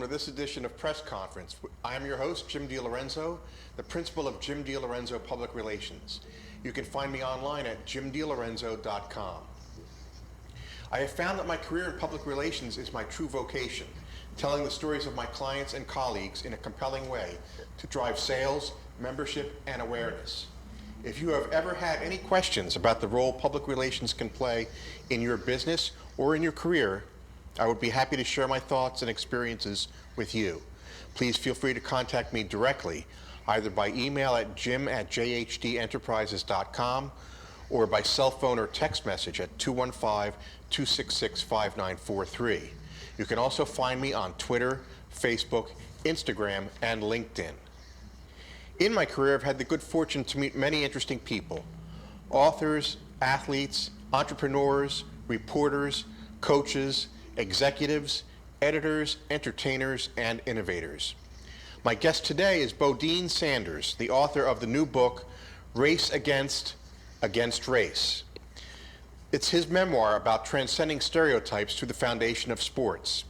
to this edition of Press Conference. I am your host, Jim DeLorenzo, the principal of Jim DeLorenzo Public Relations. You can find me online at jimdelorenzo.com. I have found that my career in public relations is my true vocation, telling the stories of my clients and colleagues in a compelling way to drive sales, membership, and awareness. If you have ever had any questions about the role public relations can play in your business or in your career, I would be happy to share my thoughts and experiences with you. Please feel free to contact me directly, either by email at jim@jhdenterprises.com or by cell phone or text message at 215-266-5943. You can also find me on Twitter, Facebook, Instagram, and LinkedIn. In my career, I've had the good fortune to meet many interesting people: authors, athletes, entrepreneurs, reporters, coaches, executives, editors, entertainers, and innovators. My guest today is Bodine Sanders, the author of the new book, Race Against Race. It's his memoir about transcending stereotypes through the foundation of sports.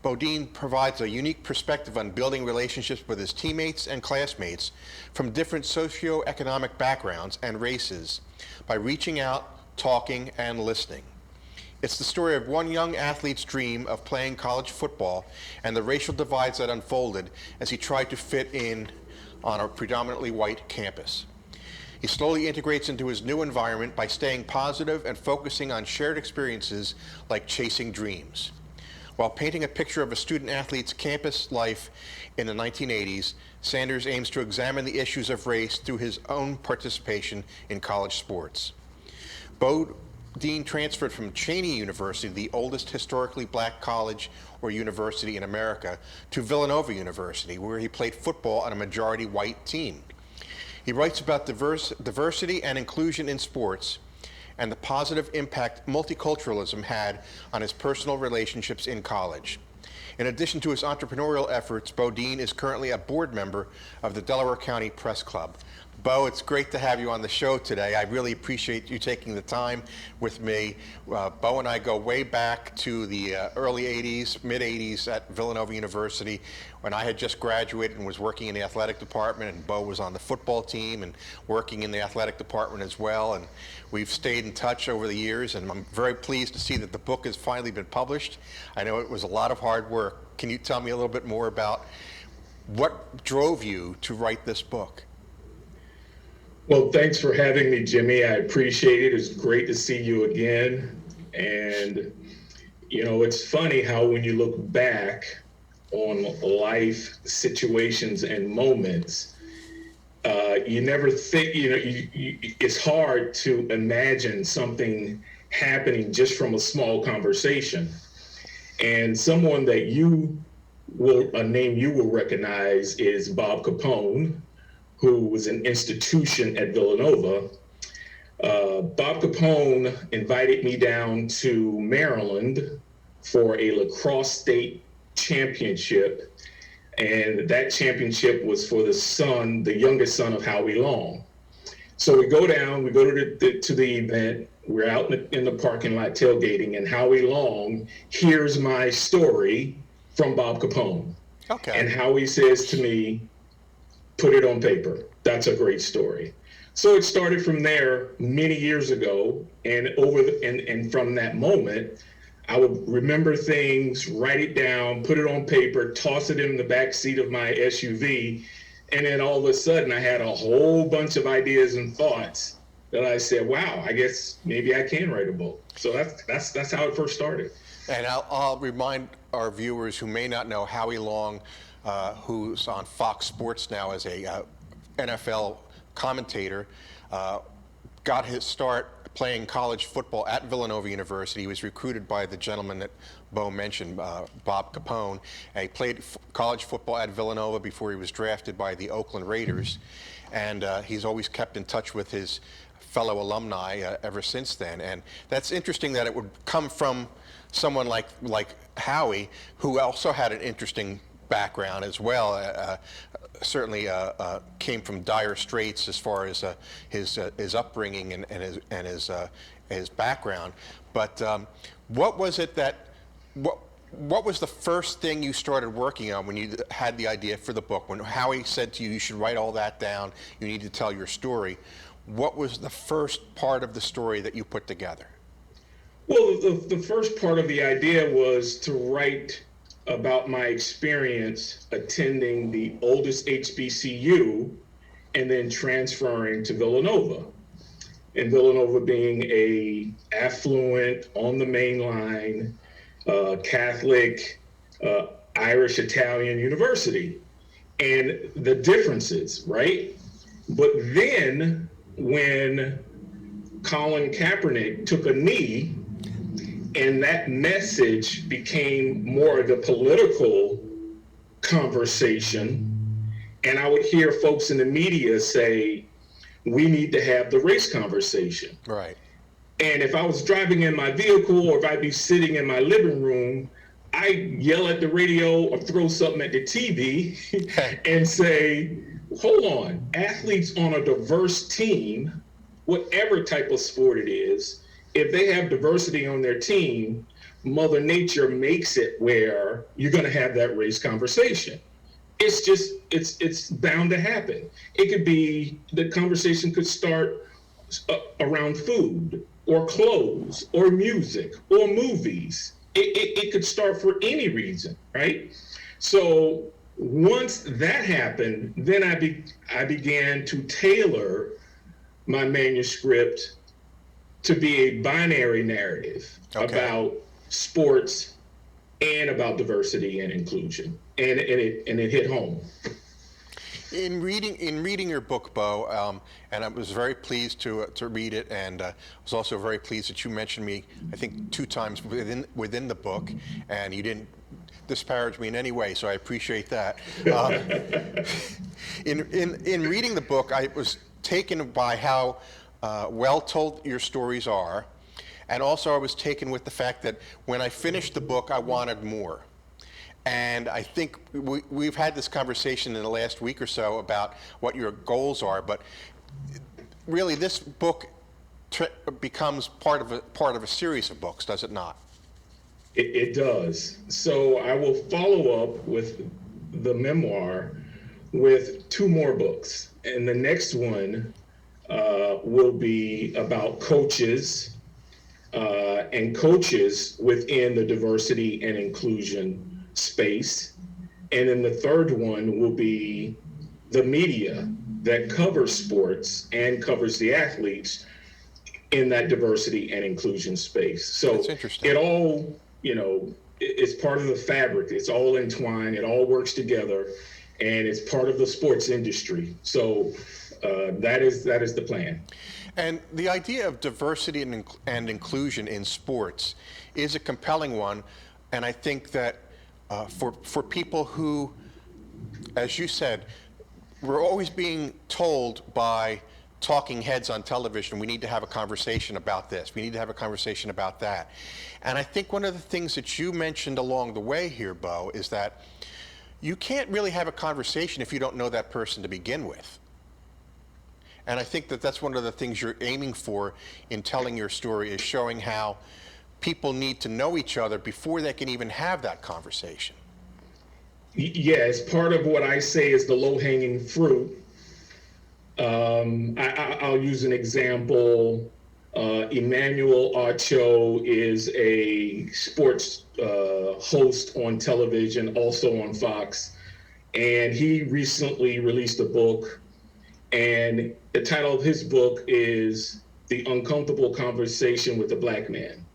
Bodine provides a unique perspective on building relationships with his teammates and classmates from different socio-economic backgrounds and races by reaching out, talking, and listening. It's the story of one young athlete's dream of playing college football and the racial divides that unfolded as he tried to fit in on a predominantly white campus. He slowly integrates into his new environment by staying positive and focusing on shared experiences like chasing dreams. While painting a picture of a student-athlete's campus life in the 1980s, Sanders aims to examine the issues of race through his own participation in college sports. Bodine transferred from Cheyney University, the oldest historically black college or university in America, to Villanova University, where he played football on a majority white team. He writes about diversity and inclusion in sports and the positive impact multiculturalism had on his personal relationships in college. In addition to his entrepreneurial efforts, Bodine is currently a board member of the Delaware County Press Club. Bo, it's great to have you on the show today. I really appreciate you taking the time with me. Bo and I go way back to the early 80s, mid 80s at Villanova University when I had just graduated and was working in the athletic department, and Bo was on the football team and working in the athletic department as well. And we've stayed in touch over the years, and I'm very pleased to see that the book has finally been published. I know it was a lot of hard work. Can you tell me a little bit more about what drove you to write this book? Well, thanks for having me, Jimmy. I appreciate it. It's great to see you again. And, you know, it's funny how when you look back on life situations and moments, you never think, it's hard to imagine something happening just from a small conversation. And someone that a name you will recognize is Bob Capone, who was an institution at Villanova. Bob Capone invited me down to Maryland for a lacrosse state championship. And that championship was for the youngest son of Howie Long. So we go down, we go to the event, we're out in the parking lot tailgating, and Howie Long hears my story from Bob Capone. Okay. And Howie says to me, "Put it on paper. That's a great story." So it started from there many years ago, and from that moment, I would remember things, write it down, put it on paper, toss it in the back seat of my SUV, and then all of a sudden I had a whole bunch of ideas and thoughts that I said, "Wow, I guess maybe I can write a book." So that's how it first started. And I'll remind our viewers who may not know Howie Long, who's on Fox Sports now as a NFL commentator, got his start playing college football at Villanova University. He was recruited by the gentleman that Bo mentioned, Bob Capone. And he played college football at Villanova before he was drafted by the Oakland Raiders. And he's always kept in touch with his fellow alumni ever since then. And that's interesting that it would come from someone like Howie, who also had an interesting background as well. Certainly came from dire straits as far as his upbringing and his background. But what was it that what was the first thing you started working on when you had the idea for the book? When Howie said to you, you should write all that down, you need to tell your story. What was the first part of the story that you put together? Well, the first part of the idea was to write about my experience attending the oldest HBCU and then transferring to Villanova. And Villanova being a affluent, on the main line, Catholic, Irish, Italian university. And the differences, right? But then when Colin Kaepernick took a knee, and that message became more of a political conversation, and I would hear folks in the media say, we need to have the race conversation. Right. And if I was driving in my vehicle or if I'd be sitting in my living room, I'd yell at the radio or throw something at the TV and say, hold on, athletes on a diverse team, whatever type of sport it is, if they have diversity on their team, Mother Nature makes it where you're going to have that race conversation. It's just, it's bound to happen. It could be, the conversation could start around food or clothes or music or movies. It could start for any reason, right? So once that happened, then I began to tailor my manuscript to be a binary narrative about sports and about diversity and inclusion, and it hit home. In reading your book, Bo, and I was very pleased to read it, and was also very pleased that you mentioned me, I think, 2 times within the book, and you didn't disparage me in any way, so I appreciate that. In reading the book, I was taken by how well told your stories are, and also I was taken with the fact that when I finished the book, I wanted more. And I think we've had this conversation in the last week or so about what your goals are, but really this book becomes part of a series of books, does it not? It does. So I will follow up with the memoir with 2 more books. And the next one will be about coaches and coaches within the diversity and inclusion space. And then the third one will be the media that covers sports and covers the athletes in that diversity and inclusion space. So it all, it's part of the fabric. It's all entwined. It all works together, and it's part of the sports industry. So that is the plan. And the idea of diversity and inclusion in sports is a compelling one, and I think that for people who, as you said, we're always being told by talking heads on television, we need to have a conversation about this, we need to have a conversation about that. And I think one of the things that you mentioned along the way here, Bo, is that you can't really have a conversation if you don't know that person to begin with. And I think that that's one of the things you're aiming for in telling your story, is showing how people need to know each other before they can even have that conversation. Yeah, it's part of what I say is the low-hanging fruit. I'll use an example. Emmanuel Ocho is a sports host on television, also on Fox, and he recently released a book, and the title of his book is The Uncomfortable Conversation with a Black Man.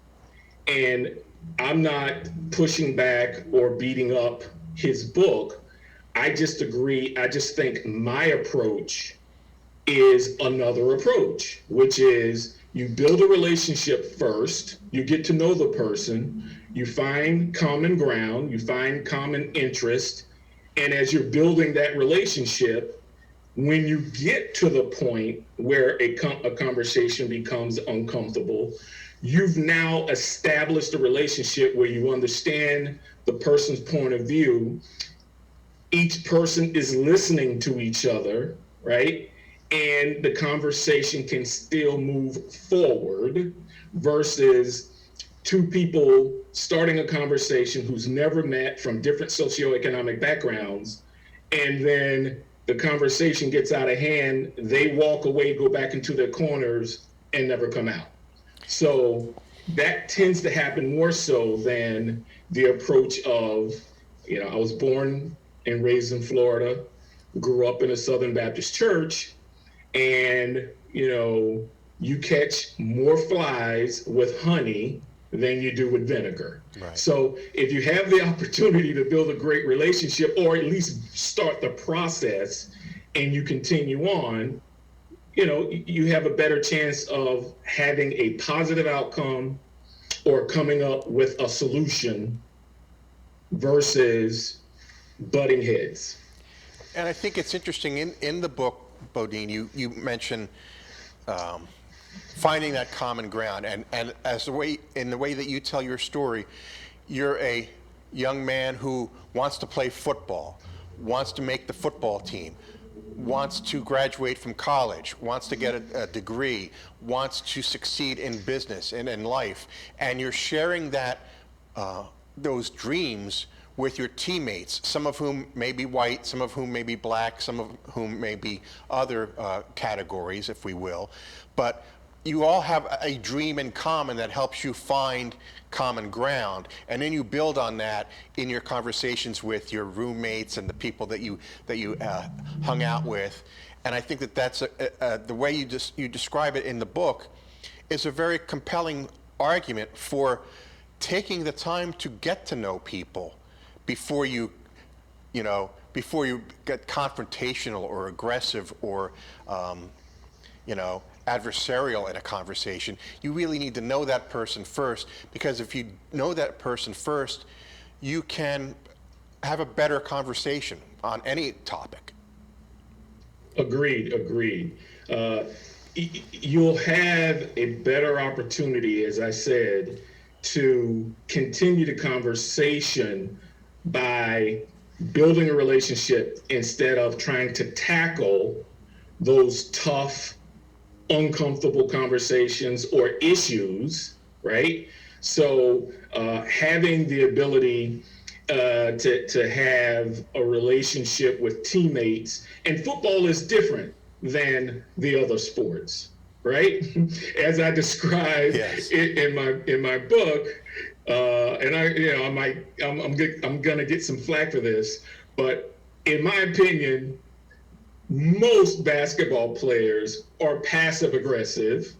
And I'm not pushing back or beating up his book. I just agree. I just think my approach is another approach, which is you build a relationship first, you get to know the person, you find common ground, you find common interest, and as you're building that relationship, when you get to the point where a conversation becomes uncomfortable, you've now established a relationship where you understand the person's point of view. Each person is listening to each other, right? And the conversation can still move forward versus two people starting a conversation who's never met, from different socioeconomic backgrounds, and then the conversation gets out of hand, they walk away, go back into their corners, and never come out. So that tends to happen more so than the approach of, I was born and raised in Florida, grew up in a Southern Baptist church, and, you catch more flies with honey than you do with vinegar. Right. So if you have the opportunity to build a great relationship, or at least start the process, and you continue on, you have a better chance of having a positive outcome or coming up with a solution versus butting heads. And I think it's interesting in the book, Bodine, you mention finding that common ground, and in the way that you tell your story, you're a young man who wants to play football, wants to make the football team, wants to graduate from college, wants to get a degree, wants to succeed in business and in life, and you're sharing that those dreams with your teammates, some of whom may be white, some of whom may be black, some of whom may be other categories, if we will, but you all have a dream in common that helps you find common ground, and then you build on that in your conversations with your roommates and the people that you hung out with. And I think that's the way you describe it in the book is a very compelling argument for taking the time to get to know people before you get confrontational or aggressive or adversarial in a conversation. You really need to know that person first, because if you know that person first, you can have a better conversation on any topic. Agreed. You'll have a better opportunity, as I said, to continue the conversation by building a relationship instead of trying to tackle those tough, uncomfortable conversations or issues, right? So having the ability to have a relationship with teammates, and football is different than the other sports, right? As I described Yes. in my book, and I'm gonna get some flack for this, but in my opinion, most basketball players are passive aggressive,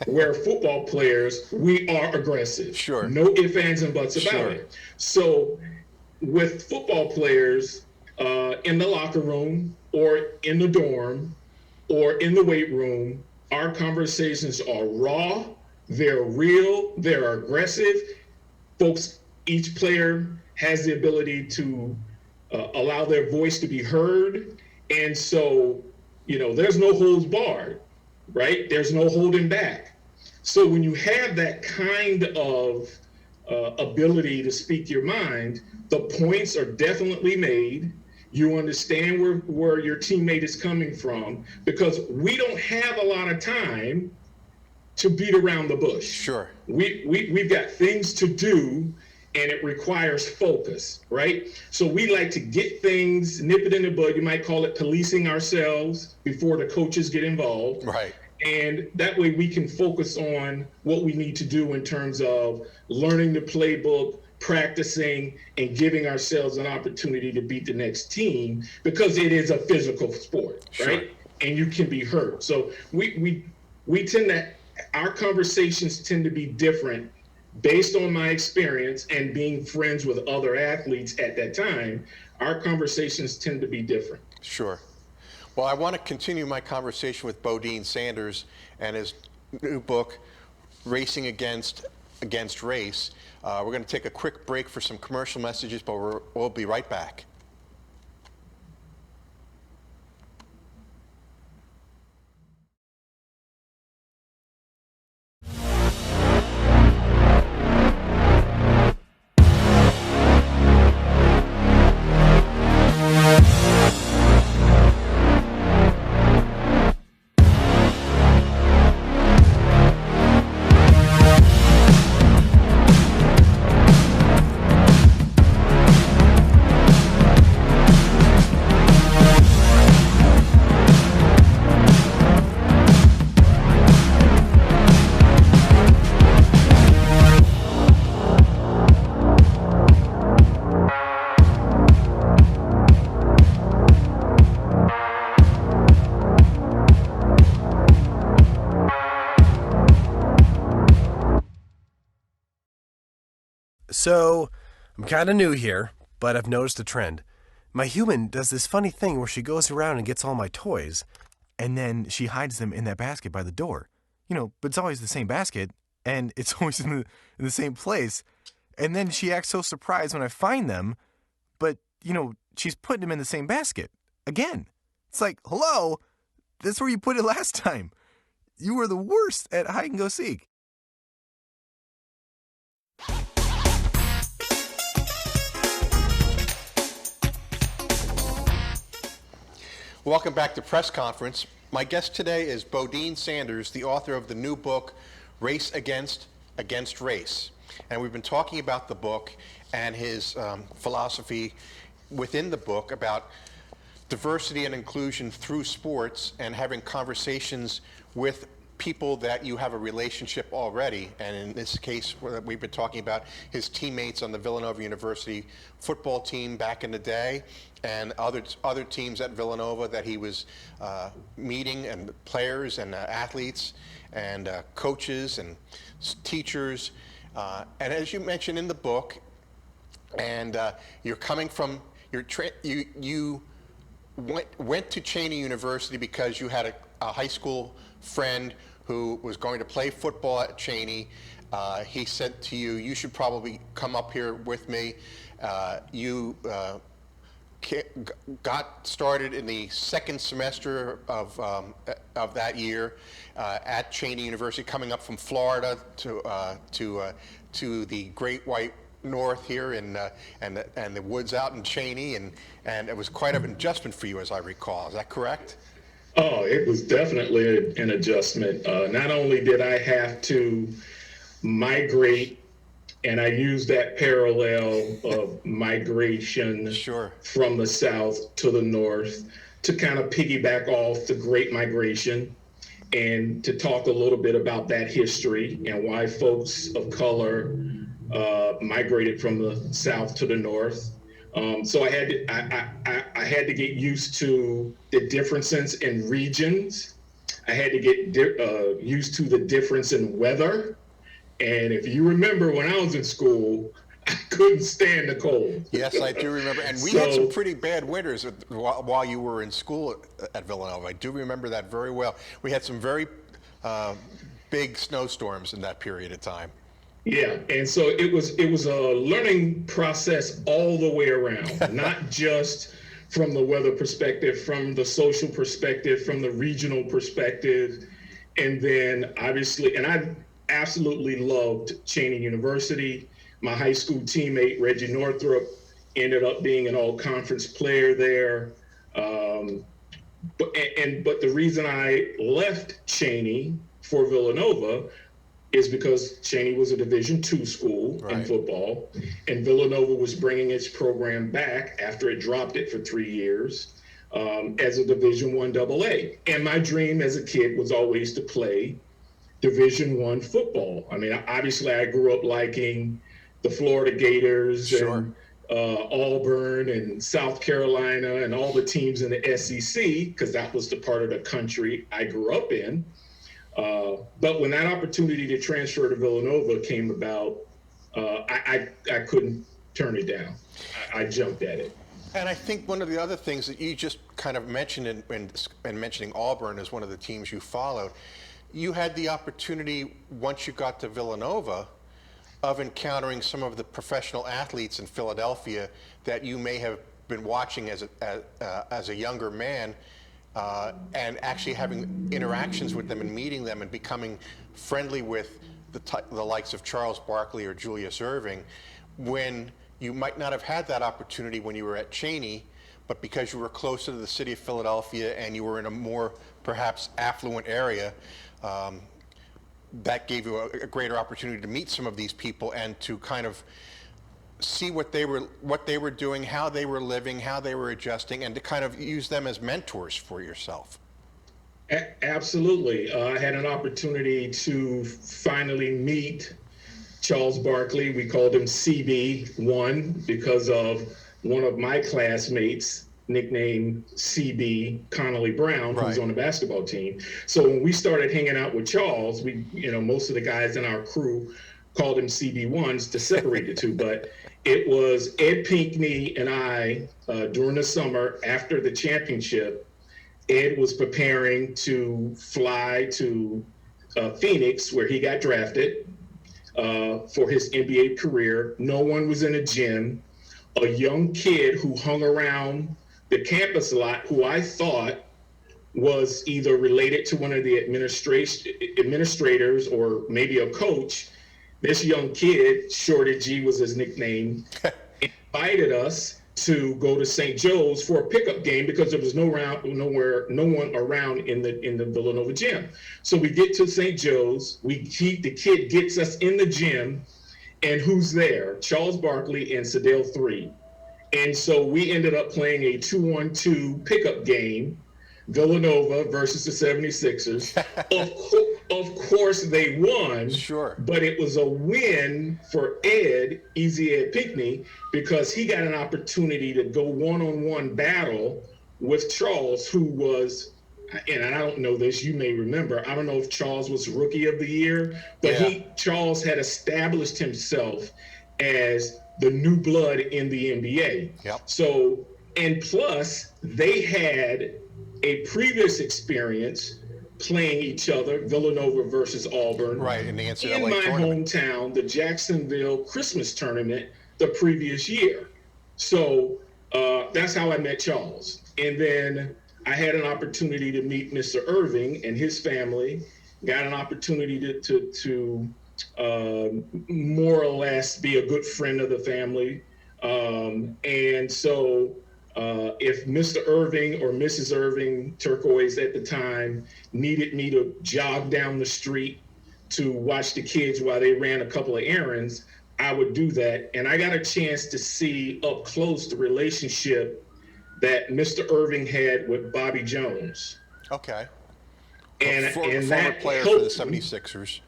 where football players, we are aggressive. Sure. No ifs, ands, and buts about it. So with football players in the locker room or in the dorm or in the weight room, our conversations are raw, they're real, they're aggressive. Folks, each player has the ability to allow their voice to be heard. And so, there's no holds barred, right? There's no holding back. So when you have that kind of ability to speak your mind, the points are definitely made. You understand where your teammate is coming from, because we don't have a lot of time to beat around the bush. Sure. We've got things to do, and it requires focus, right? So we like to get things, nip it in the bud. You might call it policing ourselves before the coaches get involved. Right. And that way we can focus on what we need to do in terms of learning the playbook, practicing, and giving ourselves an opportunity to beat the next team, because it is a physical sport, Sure. right? And you can be hurt. So we tend to, our conversations tend to be different based on my experience and being friends with other athletes at that time. Our conversations tend to be different. Sure. Well, I want to continue my conversation with Bodine Sanders and his new book, Racing Against Race. We're going to take a quick break for some commercial messages, but we'll be right back. So, I'm kind of new here, but I've noticed a trend. My human does this funny thing where she goes around and gets all my toys, and then she hides them in that basket by the door. But it's always the same basket, and it's always in the same place. And then she acts so surprised when I find them, but, she's putting them in the same basket. Again. It's like, hello, that's where you put it last time. You were the worst at hide and go seek. Welcome back to Press Conference. My guest today is Bodine Sanders, the author of the new book, Race Against Race. And we've been talking about the book and his philosophy within the book about diversity and inclusion through sports and having conversations with people that you have a relationship already. And in this case, we've been talking about his teammates on the Villanova University football team back in the day, and other teams at Villanova that he was meeting, and players and athletes and coaches and teachers. And as you mentioned in the book, and you're coming from, you went to Cheyney University because you had a high school friend who was going to play football at Cheyney. He said to you, you should probably come up here with me. You got started in the second semester of that year at Cheyney University, coming up from Florida to the Great White North here and the woods out in Cheyney, and it was quite an adjustment for you, as I recall. Is that correct? Oh, it was definitely an adjustment. Not only did I have to migrate, and I used that parallel of migration Sure. from the south to the north to kind of piggyback off the Great Migration and to talk a little bit about that history and why folks of color migrated from the south to the north. So I had to get used to the differences in regions. I had to get used to the difference in weather. And if you remember, when I was in school, I couldn't stand the cold. Yes, I do remember. And we had some pretty bad winters while you were in school at Villanova. I do remember that very well. We had some very big snowstorms in that period of time. Yeah, and so it was a learning process all the way around, not just from the weather perspective, from the social perspective, from the regional perspective, and then obviously, and I absolutely loved Cheyney University. My high school teammate Reggie Northrup ended up being an all-conference player there. But the reason I left Cheyney for Villanova is because Cheyney was a Division II school in football, and Villanova was bringing its program back after it dropped it for 3 years as a Division I AA. And my dream as a kid was always to play Division I football. I mean, obviously I grew up liking the Florida Gators and Auburn and South Carolina and all the teams in the SEC, because that was the part of the country I grew up in. But when that opportunity to transfer to Villanova came about, I couldn't turn it down. I jumped at it. And I think one of the other things that you just kind of mentioned in mentioning Auburn as one of the teams you followed, you had the opportunity, once you got to Villanova, of encountering some of the professional athletes in Philadelphia that you may have been watching as a younger man, and actually having interactions with them and meeting them and becoming friendly with the likes of Charles Barkley or Julius Erving, when you might not have had that opportunity when you were at Cheyney, but because you were closer to the city of Philadelphia and you were in a more perhaps affluent area, that gave you a greater opportunity to meet some of these people and to kind of see what they were doing, how they were living, how they were adjusting, and to kind of use them as mentors for yourself. Absolutely. I had an opportunity to finally meet Charles Barkley. We called him CB1 because of one of my classmates, nicknamed CB, Connolly Brown, who's on the basketball team. So when we started hanging out with Charles, most of the guys in our crew called them CB1s to separate the two, but it was Ed Pinckney and I, during the summer after the championship. Ed was preparing to fly to Phoenix, where he got drafted for his NBA career. No one was in a gym. A young kid who hung around the campus a lot, who I thought was either related to one of the administrators or maybe a coach. This young kid, Shorty G was his nickname, invited us to go to St. Joe's for a pickup game because there was no one around in the Villanova gym. So we get to St. Joe's, the kid gets us in the gym, and who's there? Charles Barkley and Sedale 3. And so we ended up playing a 2-on-2 pickup game, Villanova versus the 76ers. Of course they won. Sure. But it was a win for Ed, Easy Ed Pinckney, because he got an opportunity to go one-on-one battle with Charles, who was, and I don't know this, you may remember, I don't know if Charles was Rookie of the Year, but Charles had established himself as the new blood in the NBA. Yep. So, and plus, they had a previous experience playing each other, Villanova versus Auburn. Right, in the NCAA in my tournament. hometown, the Jacksonville Christmas tournament the previous year. So that's how I met Charles. And then I had an opportunity to meet Mr. Irving and his family, got an opportunity to more or less be a good friend of the family. And so if Mr. Irving or Mrs. Irving, turquoise at the time, needed me to jog down the street to watch the kids while they ran a couple of errands, I would do that. And I got a chance to see up close the relationship that Mr. Irving had with Bobby Jones. Okay. And Former that player for the 76ers.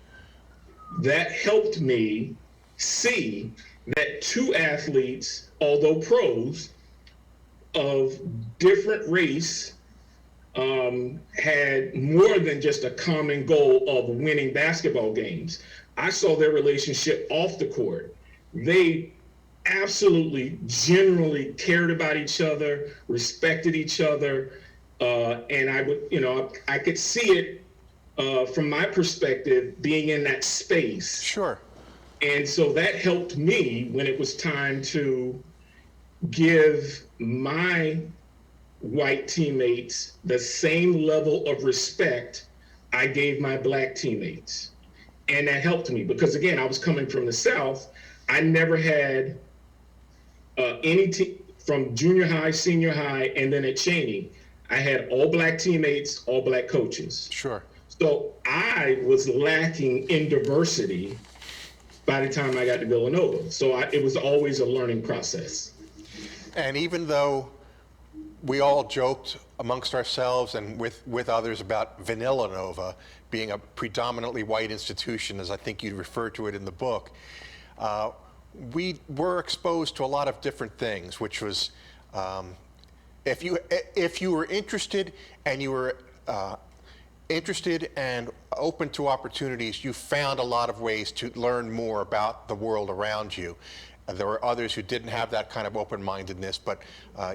That helped me see that two athletes, although pros, of different race, had more than just a common goal of winning basketball games. I saw their relationship off the court. They absolutely, generally cared about each other, respected each other, and I could see it from my perspective, being in that space. Sure. And so that helped me when it was time to give my white teammates the same level of respect I gave my black teammates. And that helped me because, again, I was coming from the South. I never had any team from junior high, senior high, and then at Cheyney. I had all black teammates, all black coaches. Sure. So I was lacking in diversity by the time I got to Villanova. So it was always a learning process. And even though we all joked amongst ourselves and with others about Villanova being a predominantly white institution, as I think you refer to it in the book, we were exposed to a lot of different things, which was if you were interested and you were interested and open to opportunities, you found a lot of ways to learn more about the world around you. There were others who didn't have that kind of open-mindedness, but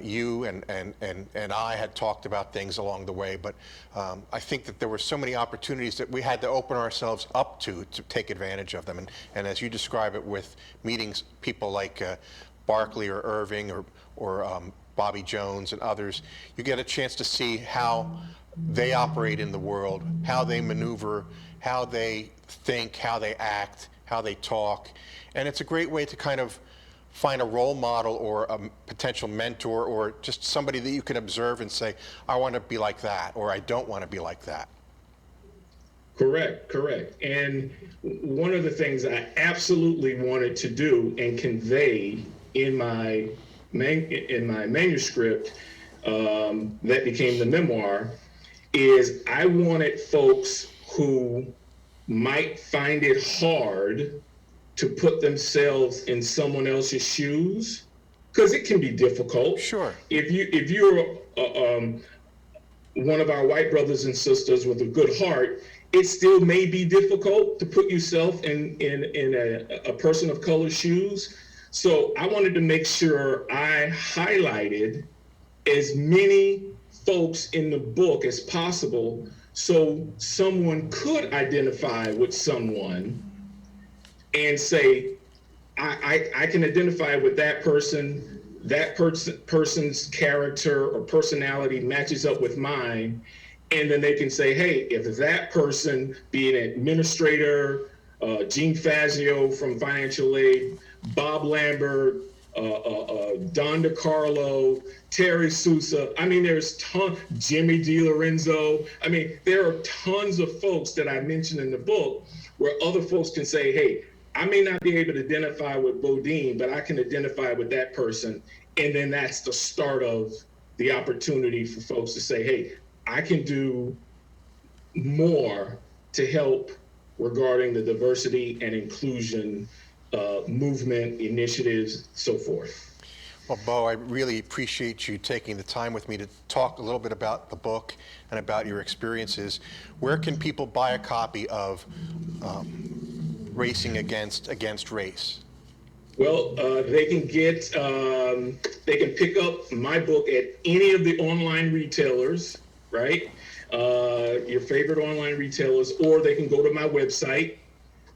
you and I had talked about things along the way. But I think that there were so many opportunities that we had to open ourselves up to take advantage of them. And as you describe it with meetings, people like Barkley or Irving or Bobby Jones and others, you get a chance to see how they operate in the world, how they maneuver, how they think, how they act, how they talk. And it's a great way to kind of find a role model or a potential mentor or just somebody that you can observe and say, I want to be like that, or I don't want to be like that. Correct. And one of the things I absolutely wanted to do and convey in my manuscript that became the memoir is I wanted folks who might find it hard to put themselves in someone else's shoes, because it can be difficult. Sure. If you're one of our white brothers and sisters with a good heart, it still may be difficult to put yourself in a person of color's shoes. So I wanted to make sure I highlighted as many folks in the book as possible so someone could identify with someone and say, I can identify with that person, person's character or personality matches up with mine. And then they can say, hey, if that person, be an administrator, Gene Fazio from financial aid, Bob Lambert, Don DeCarlo, Terry Sousa. I mean, there's Jimmy DeLorenzo. I mean, there are tons of folks that I mentioned in the book where other folks can say, hey, I may not be able to identify with Bodine, but I can identify with that person. And then that's the start of the opportunity for folks to say, hey, I can do more to help regarding the diversity and inclusion movement, initiatives, so forth. Well, Bo, I really appreciate you taking the time with me to talk a little bit about the book and about your experiences. Where can people buy a copy of Racing Against Race? Well, they can pick up my book at any of the online retailers, right? Your favorite online retailers, or they can go to my website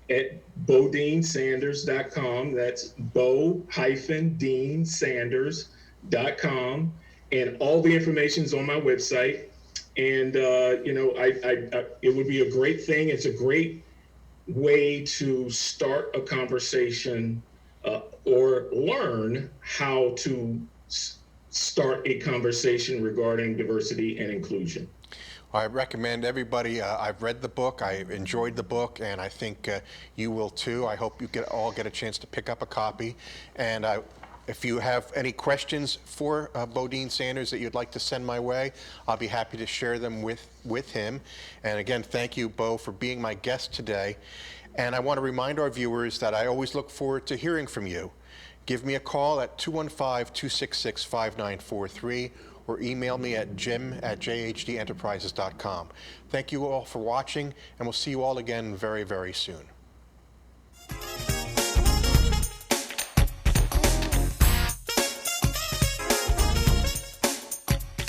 at BodineSanders.com. That's Bo-Dean-Sanders.com, and all the information's on my website. And it would be a great thing. It's a great way to start a conversation or learn how to start a conversation regarding diversity and inclusion. I recommend everybody, I've read the book, I enjoyed the book, and I think you will too. I hope you all get a chance to pick up a copy. And if you have any questions for Bodine Sanders that you'd like to send my way, I'll be happy to share them with him. And again, thank you, Bo, for being my guest today. And I want to remind our viewers that I always look forward to hearing from you. Give me a call at 215-266-5943 or email me at jim@jhdenterprises.com. Thank you all for watching, and we'll see you all again very, very soon.